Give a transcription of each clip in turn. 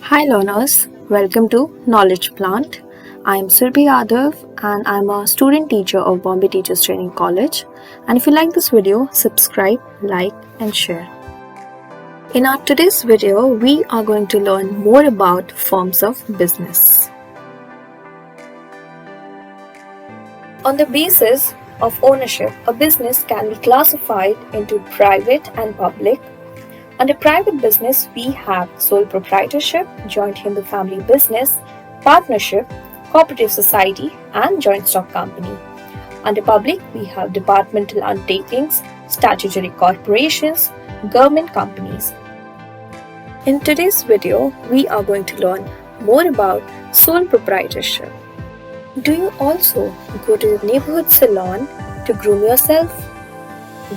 Hi learners, welcome to Knowledge Plant. I am Surbhi Yadav and I am a student teacher of Bombay Teachers Training College. And if you like this video, subscribe, like and share. In our today's video, we are going to learn more about forms of business. On the basis of ownership, a business can be classified into private and public. Under private business, we have sole proprietorship, joint Hindu family business, partnership, cooperative society, and joint stock company. Under public, we have departmental undertakings, statutory corporations, government companies. In today's video, we are going to learn more about sole proprietorship. Do you also go to the neighborhood salon to groom yourself?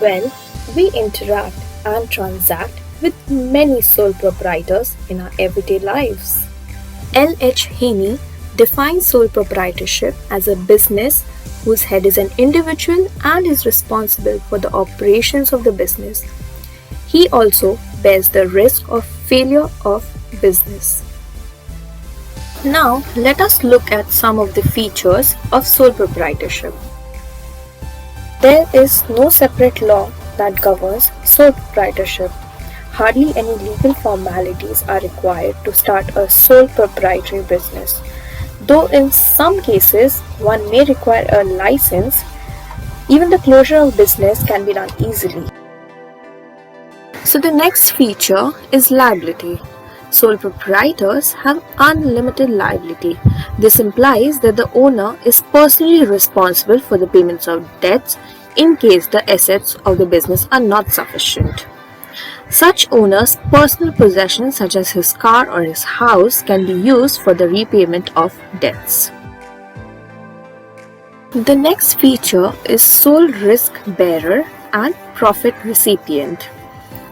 Well, we interact and transact with many sole proprietors in our everyday lives. L.H. Haney defines sole proprietorship as a business whose head is an individual and is responsible for the operations of the business. He also bears the risk of failure of business. Now, let us look at some of the features of sole proprietorship. There is no separate law that governs sole proprietorship. Hardly any legal formalities are required to start a sole proprietary business, though in some cases one may require a license. Even the closure of business can be done easily. So the next feature is liability. Sole proprietors have unlimited liability. This implies that the owner is personally responsible for the payments of debts in case the assets of the business are not sufficient. Such owner's personal possessions such as his car or his house can be used for the repayment of debts. The next feature is sole risk bearer and profit recipient.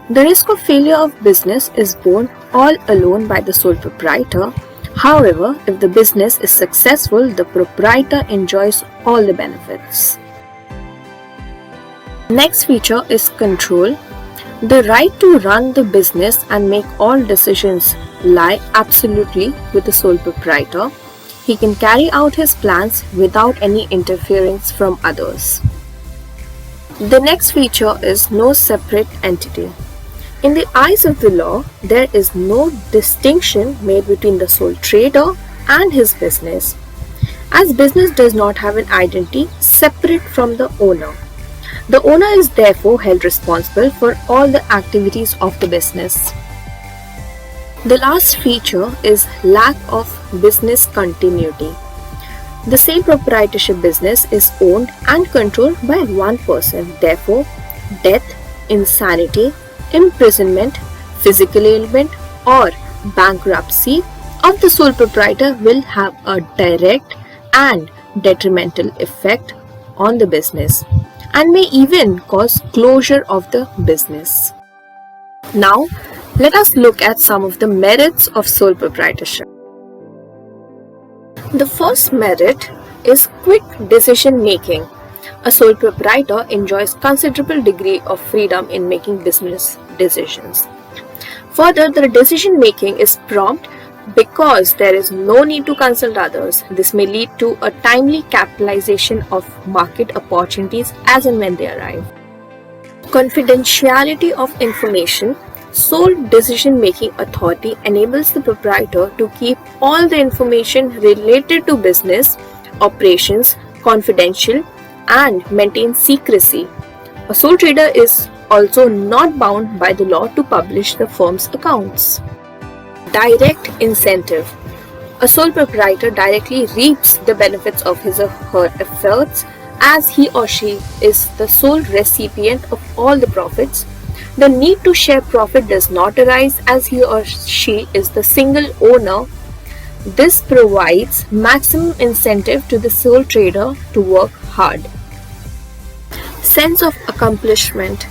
The risk of failure of business is borne all alone by the sole proprietor. However, if the business is successful, the proprietor enjoys all the benefits. Next feature is control. The right to run the business and make all decisions lie absolutely with the sole proprietor. He can carry out his plans without any interference from others. The next feature is no separate entity. In the eyes of the law, there is no distinction made between the sole trader and his business, as business does not have an identity separate from the owner. The owner is therefore held responsible for all the activities of the business. The last feature is lack of business continuity. The sole proprietorship business is owned and controlled by one person. Therefore, death, insanity, imprisonment, physical ailment, or bankruptcy of the sole proprietor will have a direct and detrimental effect on the business and may even cause closure of the business. Now, let us look at some of the merits of sole proprietorship. The first merit is quick decision making. A sole proprietor enjoys considerable degree of freedom in making business decisions. Further, the decision making is prompt because there is no need to consult others. This may lead to a timely capitalization of market opportunities as and when they arrive. Confidentiality of information. Sole decision-making authority enables the proprietor to keep all the information related to business operations confidential and maintain secrecy. A sole trader is also not bound by the law to publish the firm's accounts. Direct incentive. A sole proprietor directly reaps the benefits of his or her efforts as he or she is the sole recipient of all the profits. The need to share profit does not arise as he or she is the single owner. This provides maximum incentive to the sole trader to work hard. Sense of accomplishment.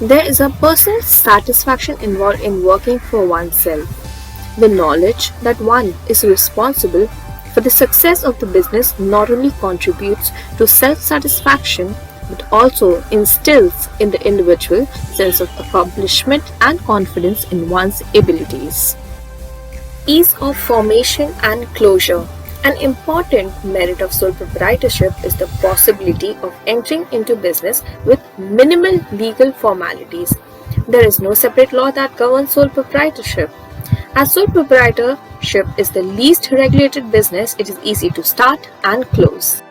There is a personal satisfaction involved in working for oneself. The knowledge that one is responsible for the success of the business not only contributes to self-satisfaction but also instills in the individual sense of accomplishment and confidence in one's abilities. Ease of formation and closure. An important merit of sole proprietorship is the possibility of entering into business with minimal legal formalities. There is no separate law that governs sole proprietorship. As sole proprietorship is the least regulated business, it is easy to start and close.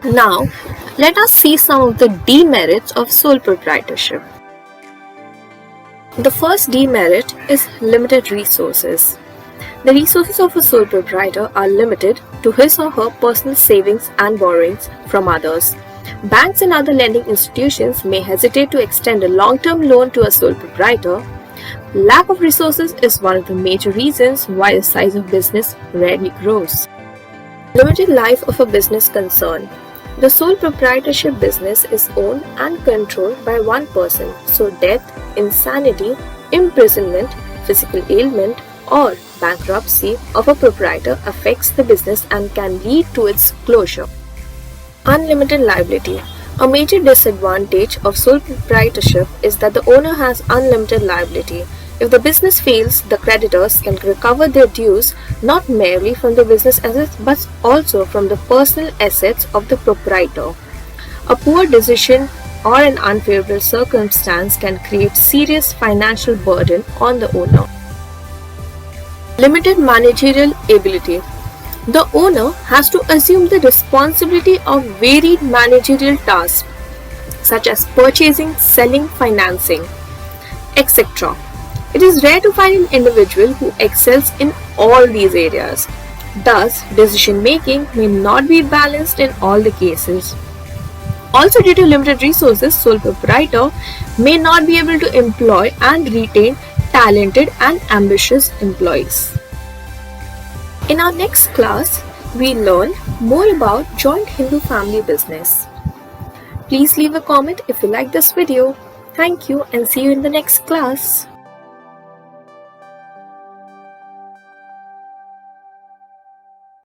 Now, let us see some of the demerits of sole proprietorship. The first demerit is limited resources. The resources of a sole proprietor are limited to his or her personal savings and borrowings from others. Banks and other lending institutions may hesitate to extend a long-term loan to a sole proprietor. Lack of resources is one of the major reasons why the size of business rarely grows. Limited life of a business concern. The sole proprietorship business is owned and controlled by one person, so death, insanity, imprisonment, physical ailment, or bankruptcy of a proprietor affects the business and can lead to its closure. Unlimited liability. A major disadvantage of sole proprietorship is that the owner has unlimited liability. If the business fails, the creditors can recover their dues not merely from the business assets but also from the personal assets of the proprietor. A poor decision or an unfavorable circumstance can create serious financial burden on the owner. Limited managerial ability. The owner has to assume the responsibility of varied managerial tasks such as purchasing, selling, financing, etc. It is rare to find an individual who excels in all these areas. Thus, decision making may not be balanced in all the cases. Also, due to limited resources, sole proprietor may not be able to employ and retain talented and ambitious employees. In our next class, we learn more about joint Hindu family business. Please leave a comment if you like this video. Thank you and see you in the next class.